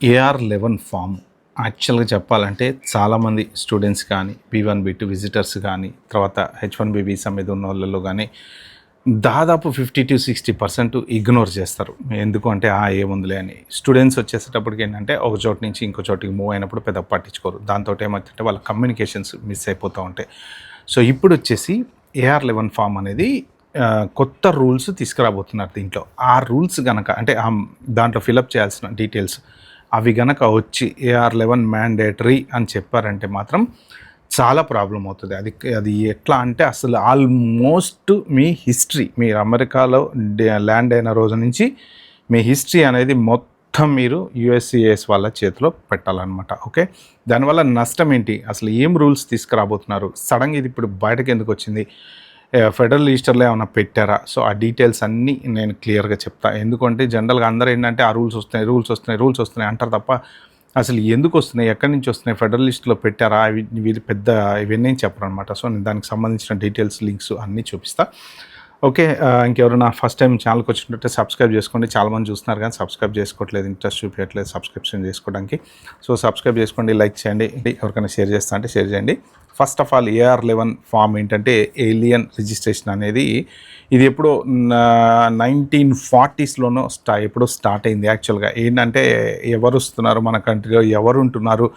AR11 form యాక్చువల్గా చెప్పాలంటే చాలామంది స్టూడెంట్స్ కానీ B1 B2 విజిటర్స్ కానీ తర్వాత H1B వీసా మీద ఉన్న వాళ్ళలో కానీ దాదాపు 50-60% ఇగ్నోర్ చేస్తారు. ఎందుకు అంటే ఏముందిలే అని. స్టూడెంట్స్ వచ్చేసేటప్పటికి ఏంటంటే ఒక చోటు నుంచి ఇంకో చోటికి మూవ్ అయినప్పుడు పెద్ద పట్టించుకోరు. దాంతో ఏమవుతుంటే వాళ్ళ కమ్యూనికేషన్స్ మిస్ అయిపోతూ ఉంటాయి. సో ఇప్పుడు వచ్చేసి AR11 ఫామ్ అనేది కొత్త రూల్స్ తీసుకురాబోతున్నారు దీంట్లో. ఆ రూల్స్ కనుక అంటే దాంట్లో ఫిలప్ చేయాల్సిన డీటెయిల్స్ అవి గనక వచ్చి AR11 మ్యాండేటరీ అని చెప్పారంటే మాత్రం చాలా ప్రాబ్లం అవుతుంది. అది ఎట్లా అంటే అసలు ఆల్మోస్ట్ మీ హిస్టరీ మీరు అమెరికాలో ల్యాండ్ అయిన రోజు నుంచి మీ హిస్టరీ అనేది మొత్తం మీరు USCIS వాళ్ళ చేతిలో పెట్టాలన్నమాట. ఓకే, దానివల్ల నష్టం ఏంటి, అసలు ఏం రూల్స్ తీసుకురాబోతున్నారు, సడన్గా ఇది ఇప్పుడు బయటకు ఎందుకు వచ్చింది, ఫెడరల్ రిజిస్టర్లో ఏమైనా పెట్టారా, సో ఆ డీటెయిల్స్ అన్నీ నేను క్లియర్గా చెప్తాను. ఎందుకంటే జనరల్గా అందరూ ఏంటంటే ఆ రూల్స్ వస్తున్నాయి అంటారు తప్ప అసలు ఎందుకు వస్తున్నాయి, ఎక్కడి నుంచి వస్తున్నాయి, ఫెడరల్ లిస్ట్లో పెట్టారా, వీళ్ళు పెద్ద ఇవన్నీ చెప్పరు అనమాట. సో నేను దానికి సంబంధించిన డీటెయిల్స్ లింక్స్ అన్నీ చూపిస్తాను. ఓకే, ఇంకెవరైనా ఫస్ట్ టైం ఛానల్కి వచ్చినట్టే సబ్స్క్రైబ్ చేసుకోండి. చాలామంది చూస్తున్నారు కానీ సబ్స్క్రైబ్ చేసుకోవట్లేదు, ఇంట్రెస్ట్ చూపించట్లేదు సబ్స్క్రిప్షన్ చేసుకోవడానికి. సో సబ్స్క్రైబ్ చేసుకోండి, లైక్ చేయండి, ఎవరికైనా షేర్ చేస్తా అంటే షేర్ చేయండి. First of all AR11 form ఏంటంటే ఏలియన్ రిజిస్ట్రేషన్ అనేది ఇది ఎప్పుడో 1940స్లోనో ఎప్పుడో స్టార్ట్ అయింది. యాక్చువల్గా ఏంటంటే ఎవరు వస్తున్నారు మన కంట్రీలో, ఎవరు ఉంటున్నారు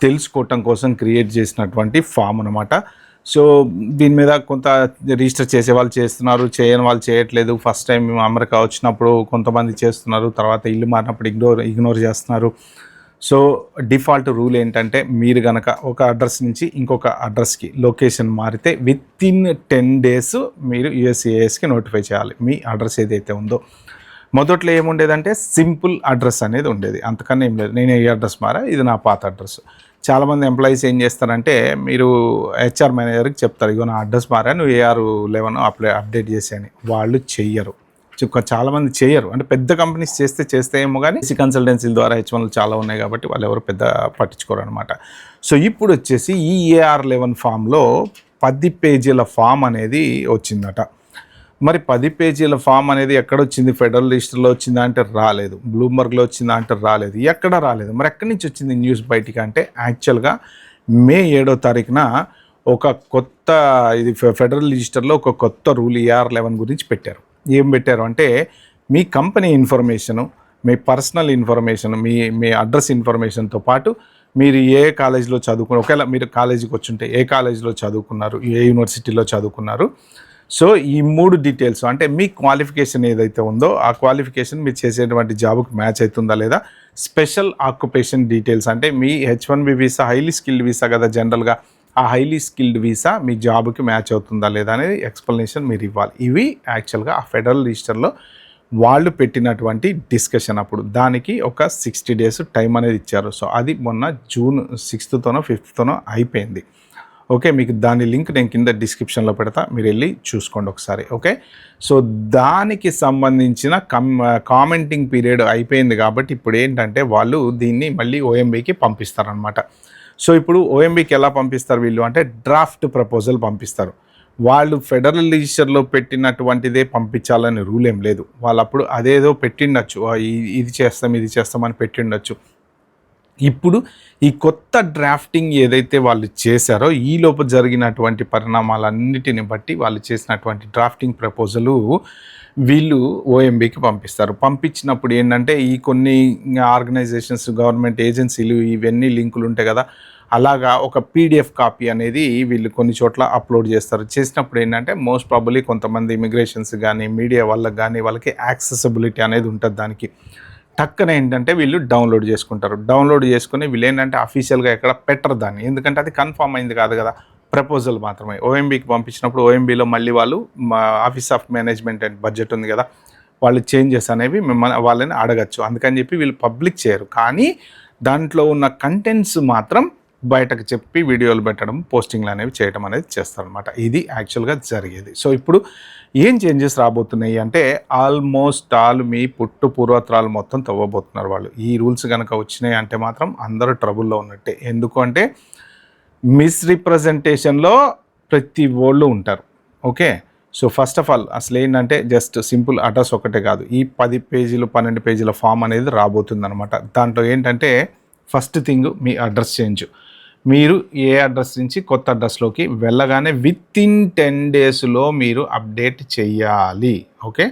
తెలుసుకోవటం కోసం క్రియేట్ చేసినటువంటి ఫామ్ అనమాట. సో దీని మీద కొంత రిజిస్టర్ చేసే వాళ్ళు చేస్తున్నారు, చేయని వాళ్ళు చేయట్లేదు. ఫస్ట్ టైం అమెరికా వచ్చినప్పుడు కొంతమంది చేస్తున్నారు, తర్వాత ఇల్లు మారినప్పుడు ఇగ్నోర్ చేస్తున్నారు. సో డిఫాల్ట్ రూల్ ఏంటంటే మీరు కనుక ఒక అడ్రస్ నుంచి ఇంకొక అడ్రస్కి లొకేషన్ మారితే వితిన్ 10 days మీరు USCISకి నోటిఫై చేయాలి మీ అడ్రస్ ఏదైతే ఉందో. మొదట్లో ఏముండేదంటే సింపుల్ అడ్రస్ అనేది ఉండేది, అంతకన్నా ఏం లేదు. నేను ఏ అడ్రస్ మారా, ఇది నా పాత అడ్రస్. చాలామంది ఎంప్లాయీస్ ఏం చేస్తారంటే మీరు HR మేనేజర్కి చెప్తారు, ఇగో నా అడ్రస్ మారా, నువ్వు AR11 అప్డేట్ చేసేయని. వాళ్ళు చెయ్యరు, చాలామంది చేయరు. అంటే పెద్ద కంపెనీస్ చేస్తే ఏమో కానీ కన్సల్టెన్సీల ద్వారా H1 చాలా ఉన్నాయి కాబట్టి వాళ్ళు ఎవరు పెద్ద పట్టించుకోరు అనమాట. సో ఇప్పుడు వచ్చేసి ఈ AR11 ఫామ్లో 10 పేజీల ఫామ్ అనేది వచ్చిందట. మరి 10 పేజీల ఫామ్ అనేది ఎక్కడొచ్చింది, ఫెడరల్ రిజిస్టర్లో వచ్చిందా అంటే రాలేదు, బ్లూంబర్గ్లో వచ్చిందా అంటే రాలేదు, ఎక్కడ రాలేదు. మరి ఎక్కడి నుంచి వచ్చింది న్యూస్ బయటికి అంటే యాక్చువల్గా May 7వ తారీఖున ఒక కొత్త ఇది ఫెడరల్ రిజిస్టర్లో ఒక కొత్త రూల్ AR11 గురించి పెట్టారు. ఏం పెట్టారు అంటే మీ కంపెనీ ఇన్ఫర్మేషను, మీ పర్సనల్ ఇన్ఫర్మేషన్, మీ అడ్రస్ ఇన్ఫర్మేషన్తో పాటు మీరు ఏ కాలేజీలో చదువుకున్నారు, ఒకవేళ మీరు కాలేజీకి వచ్చుంటే ఏ కాలేజీలో చదువుకున్నారు, ఏ యూనివర్సిటీలో చదువుకున్నారు, సో ఈ 3 డీటెయిల్స్ అంటే మీ క్వాలిఫికేషన్ ఏదైతే ఉందో ఆ క్వాలిఫికేషన్ మీరు చేసేటువంటి జాబ్కి మ్యాచ్ అవుతుందా లేదా, స్పెషల్ ఆక్యుపేషన్ డీటెయిల్స్ అంటే మీ H1B visa highly skilled visa కదా జనరల్గా, ఆ హైలీ స్కిల్డ్ వీసా మీ జాబ్కి మ్యాచ్ అవుతుందా లేదా అనేది ఎక్స్ప్లెనేషన్ మీరు ఇవ్వాలి. ఇవి యాక్చువల్గా ఆ ఫెడరల్ రిజిస్టర్లో వాళ్ళు పెట్టినటువంటి డిస్కషన్. అప్పుడు దానికి ఒక 60 days టైం అనేది ఇచ్చారు. సో అది మొన్న June 6th 5th అయిపోయింది. ఓకే, మీకు దాని లింక్ నేను కింద డిస్క్రిప్షన్లో పెడతా, మీరు వెళ్ళి చూసుకోండి ఒకసారి. ఓకే, సో దానికి సంబంధించిన కామెంటింగ్ పీరియడ్ అయిపోయింది కాబట్టి ఇప్పుడు ఏంటంటే వాళ్ళు దీన్ని మళ్ళీ OMBకి పంపిస్తారనమాట. సో ఇప్పుడు OMBకి ఎలా పంపిస్తారు వీళ్ళు అంటే డ్రాఫ్ట్ ప్రపోజల్ పంపిస్తారు. వాళ్ళు ఫెడరల్ రిజిస్టర్లో పెట్టినటువంటిదే పంపించాలని రూల్ ఏం లేదు. వాళ్ళు అప్పుడు అదేదో పెట్టిండొచ్చు, ఇది చేస్తామని పెట్టిండొచ్చు. ఇప్పుడు ఈ కొత్త డ్రాఫ్టింగ్ ఏదైతే వాళ్ళు చేశారో ఈ లోపు జరిగినటువంటి పరిణామాలన్నిటిని బట్టి వాళ్ళు చేసినటువంటి డ్రాఫ్టింగ్ ప్రపోజలు వీళ్ళు OMBకి పంపిస్తారు. పంపించినప్పుడు ఏంటంటే ఈ కొన్ని ఆర్గనైజేషన్స్, గవర్నమెంట్ ఏజెన్సీలు ఇవన్నీ లింకులు ఉంటాయి కదా, అలాగా ఒక PDF కాపీ అనేది వీళ్ళు కొన్ని చోట్ల అప్లోడ్ చేస్తారు. చేసినప్పుడు ఏంటంటే మోస్ట్ ప్రాబబ్లీ కొంతమంది ఇమిగ్రేషన్స్ కానీ మీడియా వాళ్ళకి కానీ వాళ్ళకి యాక్సెసిబిలిటీ అనేది ఉంటుంది. దానికి టక్కన ఏంటంటే వీళ్ళు డౌన్లోడ్ చేసుకుంటారు. డౌన్లోడ్ చేసుకుని వీళ్ళు ఏంటంటే అఫీషియల్గా ఎక్కడ పెట్టరు దాన్ని, ఎందుకంటే అది కన్ఫర్మ్ అయింది కాదు కదా, ప్రపోజల్ మాత్రమే. OMBకి పంపించినప్పుడు OMBలో మళ్ళీ వాళ్ళు office of management and budget ఉంది కదా, వాళ్ళు చేంజెస్ అనేవి వాళ్ళని అడగచ్చు. అందుకని చెప్పి వీళ్ళు పబ్లిక్ చేయరు, కానీ దాంట్లో ఉన్న కంటెంట్స్ మాత్రం బయటకు చెప్పి వీడియోలు పెట్టడం, పోస్టింగ్లు అనేవి చేయడం అనేది చేస్తారనమాట. ఇది యాక్చువల్గా జరిగేది. సో ఇప్పుడు ఏం చేంజెస్ రాబోతున్నాయి అంటే ఆల్మోస్ట్ ఆల్ మీ పూర్వత్రాలు మొత్తం తవ్వబోతున్నారు వాళ్ళు. ఈ రూల్స్ కనుక వచ్చినాయి అంటే మాత్రం అందరూ ట్రబుల్లో ఉన్నట్టే. ఎందుకు అంటే మిస్రిప్రజెంటేషన్లో ప్రతి వాళ్ళు ఉంటారు. Okay, so first of all అసలు ఏంటంటే జస్ట్ సింపుల్ అడ్రస్ ఒకటే కాదు, ఈ 10 పేజీలు 12 పేజీల ఫామ్ అనేది రాబోతుంది అనమాట. దాంట్లో ఏంటంటే ఫస్ట్ థింగ్ మీ అడ్రస్ చేంజ్. మీరు ఏ అడ్రస్ నుంచి కొత్త అడ్రస్లోకి వెళ్ళగానే వితిన్ 10 డేస్లో మీరు అప్డేట్ చేయాలి. ఓకే,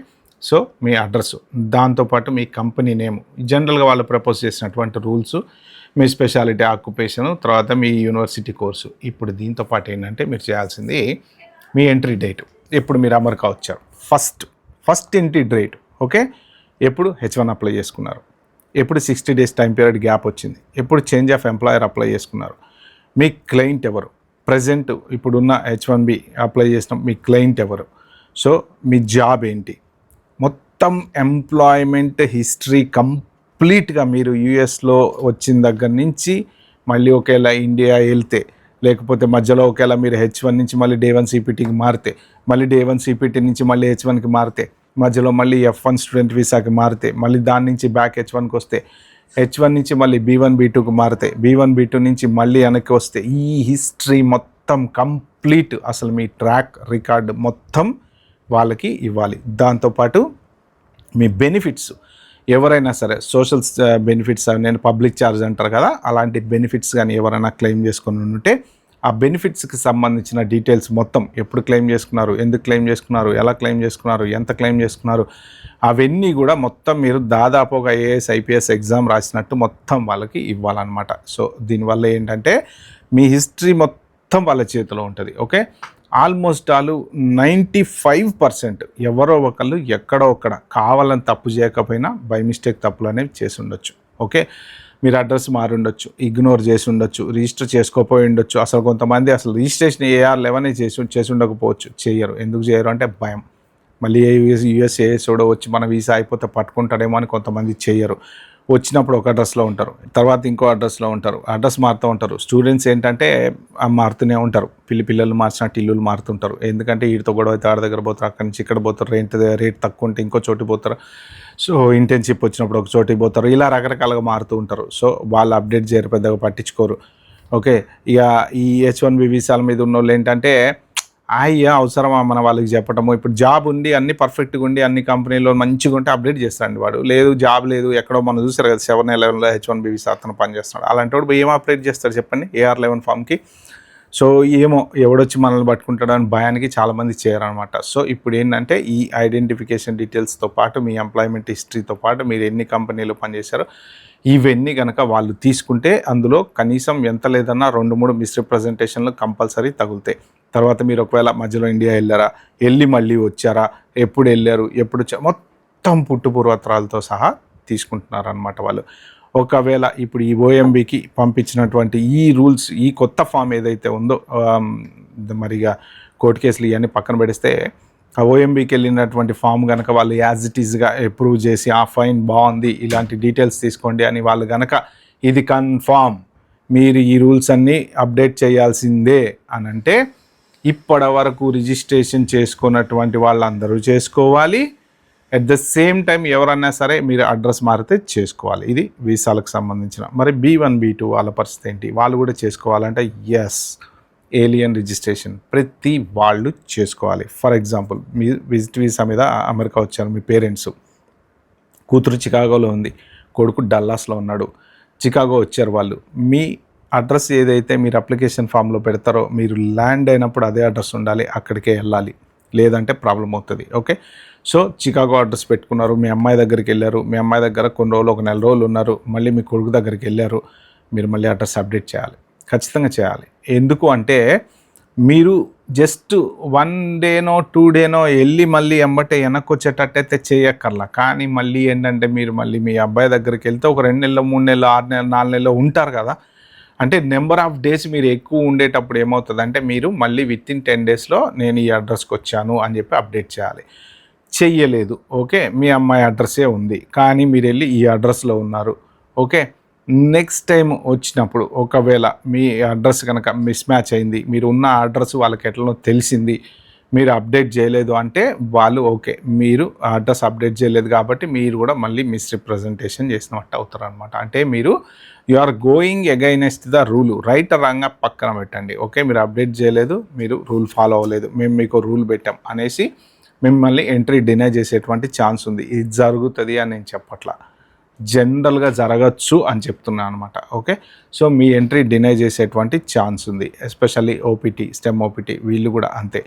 సో మీ అడ్రస్, దాంతోపాటు మీ కంపెనీ నేమ్, జనరల్గా వాళ్ళు ప్రపోజ్ చేసినటువంటి రూల్స్, మీ స్పెషాలిటీ ఆక్యుపేషను, తర్వాత మీ యూనివర్సిటీ కోర్సు. ఇప్పుడు దీంతో పాటు ఏంటంటే మీరు చేయాల్సింది మీ ఎంట్రీ డేట్, ఎప్పుడు మీరు అమెరికా వచ్చారు, ఫస్ట్ ఎంట్రీ డేట్. ఓకే, ఎప్పుడు H1 అప్లై చేసుకున్నారు, ఎప్పుడు 60 డేస్ టైం పీరియడ్ గ్యాప్ వచ్చింది, ఎప్పుడు చేంజ్ ఆఫ్ ఎంప్లాయర్ అప్లై చేసుకున్నారు, మీ క్లయింట్ ఎవరు, ప్రజెంట్ ఇప్పుడున్న H1B అప్లై చేసిన మీ క్లయింట్ ఎవరు, సో మీ జాబ్ ఏంటి, మొత్తం ఎంప్లాయ్మెంట్ హిస్టరీ కంప్లీట్గా మీరు యూఎస్లో వచ్చిన దగ్గర నుంచి మళ్ళీ ఒకవేళ ఇండియా వెళ్తే, లేకపోతే మధ్యలో ఒకవేళ మీరు H1 నుంచి మళ్ళీ Day 1 CPTకి మారితే, మళ్ళీ Day 1 CPT నుంచి మళ్ళీ H1కి మారితే, మధ్యలో మళ్ళీ F1 స్టూడెంట్ వీసాకి మారితే, మళ్ళీ దాని నుంచి బ్యాక్ H1కి వస్తే, H1 నుంచి మళ్ళీ B1 B2కి మారితే, B1 B2 నుంచి మళ్ళీ వెనక్కి వస్తే, ఈ హిస్టరీ మొత్తం కంప్లీట్ అసలు మీ ట్రాక్ రికార్డ్ మొత్తం వాళ్ళకి ఇవ్వాలి. దాంతోపాటు మీ బెనిఫిట్స్, ఎవరైనా సరే సోషల్ బెనిఫిట్స్, నేను పబ్లిక్ ఛార్జ్ అంటారు కదా, అలాంటి బెనిఫిట్స్ కానీ ఎవరైనా క్లెయిమ్ చేసుకుని ఉంటే ఆ బెనిఫిట్స్కి సంబంధించిన డీటెయిల్స్ మొత్తం, ఎప్పుడు క్లెయిమ్ చేసుకున్నారు, ఎందుకు క్లెయిమ్ చేసుకున్నారు, ఎలా క్లెయిమ్ చేసుకున్నారు, ఎంత క్లెయిమ్ చేసుకున్నారు, అవన్నీ కూడా మొత్తం మీరు దాదాపు ఒక AS IPS ఎగ్జామ్ రాసినట్టు మొత్తం వాళ్ళకి ఇవ్వాలన్నమాట. సో దీనివల్ల ఏంటంటే మీ హిస్టరీ మొత్తం వాళ్ళ చేతిలో ఉంటుంది. ఓకే, ఆల్మోస్ట్ 95% ఎవరో ఒకళ్ళు ఎక్కడో ఒక్కడ కావాలని తప్పు చేయకపోయినా బై మిస్టేక్ తప్పులు అనేవి చేసి ఉండొచ్చు. ఓకే, మీరు అడ్రస్ మారి ఉండొచ్చు, ఇగ్నోర్ చేసి ఉండొచ్చు, రిజిస్టర్ చేసుకోపోయి ఉండొచ్చు, అసలు కొంతమంది అసలు రిజిస్ట్రేషన్ AR11 చేసి ఉండకపోవచ్చు. చేయరు, ఎందుకు చేయరు అంటే భయం, మళ్ళీ USA కూడా వచ్చి మన వీసా అయిపోతే పట్టుకుంటాడేమో అని కొంతమంది చేయరు. వచ్చినప్పుడు ఒక అడ్రస్లో ఉంటారు, తర్వాత ఇంకో అడ్రస్లో ఉంటారు, అడ్రస్ మారుతూ ఉంటారు. స్టూడెంట్స్ ఏంటంటే మారుతూనే ఉంటారు, పిల్లలు మార్చినట్టు ఇల్లులు మారుతుంటారు. ఎందుకంటే వీటితో గొడవ అయితే ఆడ దగ్గర పోతారు, అక్కడి నుంచి ఇక్కడ పోతారు, రేట్ తక్కువ ఉంటే ఇంకో చోటు పోతారు, సో ఇంటర్న్షిప్ వచ్చినప్పుడు ఒక చోటికి పోతారు, ఇలా రకరకాలుగా మారుతూ ఉంటారు. సో వాళ్ళు అప్డేట్ చేయరు, పెద్దగా పట్టించుకోరు. ఓకే, ఇక ఈ H1B వీసాల మీద ఉన్న వాళ్ళు ఏంటంటే అవసరమా మన వాళ్ళకి చెప్పటము, ఇప్పుడు జాబ్ ఉండి అన్ని పర్ఫెక్ట్గా ఉండి అన్ని కంపెనీలో మంచిగా ఉంటే అప్డేట్ చేస్తాడండి వాడు, లేదు జాబ్ లేదు, ఎక్కడో మనం చూసారు కదా 7-11లో H1B వీసా అతను పనిచేస్తున్నాడు, అలాంటి వాడు ఏం అప్డేట్ చేస్తాడు చెప్పండి AR11 ఫామ్కి. సో ఏమో ఎవడొచ్చి మనల్ని పట్టుకుంటాడని భయానికి చాలామంది చేయరనమాట. సో ఇప్పుడు ఏంటంటే ఈ ఐడెంటిఫికేషన్ డీటెయిల్స్తో పాటు మీ ఎంప్లాయ్మెంట్ హిస్టరీతో పాటు మీరు ఎన్ని కంపెనీలు పనిచేశారో ఇవన్నీ కనుక వాళ్ళు తీసుకుంటే అందులో కనీసం ఎంత లేదన్నా 2-3 మిస్రిప్రజెంటేషన్లు కంపల్సరీ తగులుతాయి. తర్వాత మీరు ఒకవేళ మధ్యలో ఇండియా వెళ్ళారా, వెళ్ళి మళ్ళీ వచ్చారా, ఎప్పుడు వెళ్ళారు, ఎప్పుడు మొత్తం పుట్టుపూర్వత్రాలతో సహా తీసుకుంటున్నారనమాట వాళ్ళు. ఒకవేళ ఇప్పుడు ఈ OMBకి పంపించినటువంటి ఈ రూల్స్, ఈ కొత్త ఫామ్ ఏదైతే ఉందో, మరిగా కోర్టు కేసులు ఇవన్నీ పక్కన పెడిస్తే ఆ OMBకి వెళ్ళినటువంటి ఫామ్ కనుక వాళ్ళు యాజ్ ఇట్ ఈజ్గా అప్రూవ్ చేసి ఫైన్ బాగుంది, ఇలాంటి డీటెయిల్స్ తీసుకోండి అని వాళ్ళు కనుక ఇది కన్ఫామ్ మీరు ఈ రూల్స్ అన్నీ అప్డేట్ చేయాల్సిందే అని అంటే, ఇప్పటి వరకు రిజిస్ట్రేషన్ చేసుకున్నటువంటి వాళ్ళందరూ చేసుకోవాలి. అట్ ద సేమ్ టైం ఎవరన్నా సరే మీరు అడ్రస్ మారితే చేసుకోవాలి. ఇది వీసాలకు సంబంధించిన. మరి B1 B2 వాళ్ళ పరిస్థితి ఏంటి, వాళ్ళు కూడా చేసుకోవాలంటే ఎస్, ఏలియన్ రిజిస్ట్రేషన్ ప్రతి వాళ్ళు చేసుకోవాలి. For example me visit visa మీద అమెరికా వచ్చారు, మీ పేరెంట్స్, కూతురు చికాగోలో ఉంది, కొడుకు డల్లాస్లో ఉన్నాడు, చికాగో వచ్చారు వాళ్ళు, మీ అడ్రస్ ఏదైతే మీరు అప్లికేషన్ ఫామ్లో పెడతారో మీరు ల్యాండ్ అయినప్పుడు అదే అడ్రస్ ఉండాలి, అక్కడికే వెళ్ళాలి, లేదంటే ప్రాబ్లం అవుతుంది. ఓకే, సో చికాగో అడ్రస్ పెట్టుకున్నారు, మీ అమ్మాయి దగ్గరికి వెళ్ళారు, మీ అమ్మాయి దగ్గర కొన్ని రోజులు, ఒక నెల రోజులు ఉన్నారు, మళ్ళీ మీ కొడుకు దగ్గరికి వెళ్ళారు, మీరు మళ్ళీ అడ్రస్ అప్డేట్ చేయాలి, ఖచ్చితంగా చేయాలి. ఎందుకు అంటే మీరు జస్ట్ 1 డేనో 2 డేనో వెళ్ళి మళ్ళీ వెనక్కి వచ్చేటట్టయితే చేయక్కర్లా. కానీ మళ్ళీ ఏంటంటే మీరు మళ్ళీ మీ అబ్బాయి దగ్గరికి వెళ్తే ఒక 2 నెలలు 3 నెలలు 6 నెలలు 4 నెలలు ఉంటారు కదా, అంటే నెంబర్ ఆఫ్ డేస్ మీరు ఎక్కువ ఉండేటప్పుడు ఏమవుతుందంటే మీరు మళ్ళీ వితిన్ 10 డేస్లో నేను ఈ అడ్రస్కి వచ్చాను అని చెప్పి అప్డేట్ చేయాలి. చెయ్యలేదు, ఓకే, మీ అమ్మాయి అడ్రస్సే ఉంది కానీ మీరు వెళ్ళి ఈ అడ్రస్లో ఉన్నారు. ఓకే, నెక్స్ట్ టైం వచ్చినప్పుడు ఒకవేళ మీ అడ్రస్ కనుక మిస్ మ్యాచ్ అయింది, మీరు ఉన్న అడ్రస్ వాళ్ళకి ఎట్లనో తెలిసింది, మీరు అప్డేట్ చేయలేదు అంటే వాళ్ళు ఓకే, మీరు అడ్రస్ అప్డేట్ చేయలేదు కాబట్టి మీరు కూడా మళ్ళీ మిస్రిప్రజెంటేషన్ చేసినట్టు అవుతారు అనమాట. అంటే మీరు you are going against the rule. Right wrong పక్కన పెట్టండి. ఓకే, మీరు అప్డేట్ చేయలేదు, మీరు రూల్ ఫాలో అవ్వలేదు, మేము మీకు రూల్ పెట్టాం అనేసి మిమ్మల్ని ఎంట్రీ డినై చేసేటువంటి ఛాన్స్ ఉంది. ఇది జరుగుతుంది అని నేను చెప్పట్లా, జనరల్గా జరగచ్చు అని చెప్తున్నాను అనమాట. ఓకే, సో మీ ఎంట్రీ డినై చేసేటువంటి ఛాన్స్ ఉంది. ఎస్పెషల్లీ ఓపీటీ, స్టెమ్ ఓపీటీ వీళ్ళు కూడా అంతే.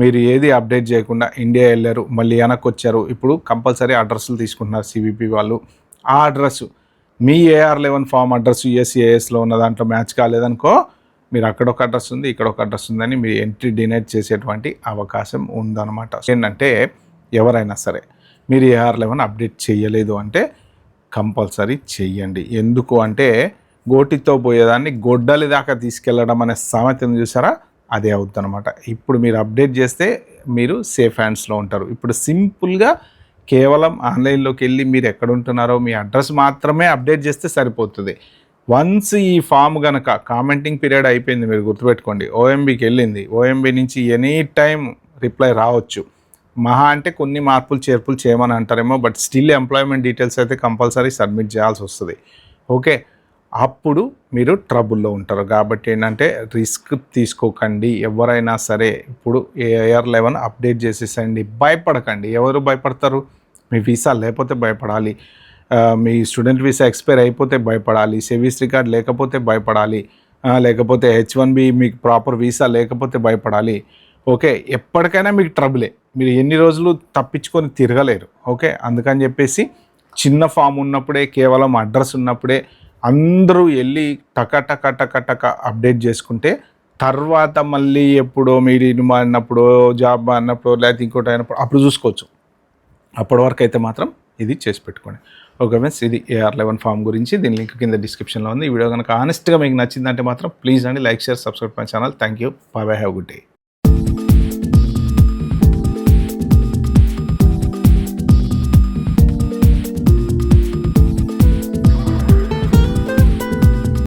మీరు ఏది అప్డేట్ చేయకుండా ఇండియా వెళ్ళారు, మళ్ళీ వెనక్కి వచ్చారు. ఇప్పుడు కంపల్సరీ అడ్రస్లు తీసుకుంటున్నారు సివిపి వాళ్ళు. ఆ అడ్రస్ మీ AR11 ఫామ్ అడ్రస్ USCISలో ఉన్న దాంట్లో మ్యాచ్ కాలేదనుకో, మీరు అక్కడ ఒక అడ్రస్ ఉంది, ఇక్కడ ఒక అడ్రస్ ఉందని మీరు ఎంట్రీ డినైట్ చేసేటువంటి అవకాశం ఉందన్నమాట. ఏంటంటే ఎవరైనా సరే మీరు AR11 అప్డేట్ చేయలేదు అంటే కంపల్సరీ చెయ్యండి. ఎందుకు అంటే గోటితో పోయేదాన్ని గొడ్డలి దాకా తీసుకెళ్ళడం అనే సామెతను చూసారా, అదే అవుతుంది అనమాట. ఇప్పుడు మీరు అప్డేట్ చేస్తే మీరు సేఫ్ హ్యాండ్స్లో ఉంటారు. ఇప్పుడు సింపుల్గా కేవలం ఆన్లైన్లోకి వెళ్ళి మీరు ఎక్కడ ఉంటున్నారో మీ అడ్రస్ మాత్రమే అప్డేట్ చేస్తే సరిపోతుంది. వన్స్ ఈ ఫామ్ కనుక కామెంటింగ్ పీరియడ్ అయిపోయింది, మీరు గుర్తుపెట్టుకోండి, OMBకి వెళ్ళింది, OMB నుంచి ఎనీ టైం రిప్లై రావచ్చు. మహా అంటే కొన్ని మార్పులు చేర్పులు చేయమని అంటారేమో, బట్ స్టిల్ ఎంప్లాయ్మెంట్ డీటెయిల్స్ అయితే కంపల్సరీ సబ్మిట్ చేయాల్సి వస్తుంది. ఓకే, అప్పుడు మీరు ట్రబుల్లో ఉంటారు. కాబట్టి ఏంటంటే రిస్క్ తీసుకోకండి ఎవరైనా సరే. ఇప్పుడు AR11 అప్డేట్ చేసేసండి, భయపడకండి. ఎవరు భయపడతారు? మీ వీసా లేకపోతే భయపడాలి, మీ స్టూడెంట్ వీసా ఎక్స్పైర్ అయిపోతే భయపడాలి, సర్వీస్ రికార్డ్ లేకపోతే భయపడాలి, లేకపోతే H1B మీకు ప్రాపర్ వీసా లేకపోతే భయపడాలి. ఓకే, ఎప్పటికైనా మీకు ట్రబులే, మీరు ఎన్ని రోజులు తప్పించుకొని తిరగలేరు. ఓకే, అందుకని చెప్పేసి చిన్న ఫామ్ ఉన్నప్పుడే, కేవలం అడ్రస్ ఉన్నప్పుడే అందరూ వెళ్ళి టక టక టక టక అప్డేట్ చేసుకుంటే తర్వాత మళ్ళీ ఎప్పుడో మీరు మారినప్పుడు, జాబ్ మారినప్పుడు, లేకపోతే ఇంకోటి అయినప్పుడు అప్పుడు చూసుకోవచ్చు. అప్పటి వరకు అయితే మాత్రం ఇది చేసి పెట్టుకోండి. ఓకే ఫ్రెండ్స్, ఇది AR11 ఫామ్ గురించి. దీని లింక్ కింద డిస్క్రిప్షన్లో ఉంది. ఈ వీడియో కనుక ఆనెస్ట్గా మీకు నచ్చిందంటే మాత్రం ప్లీజ్ అండి like, share, subscribe my channel. Thank you, by by, have good day.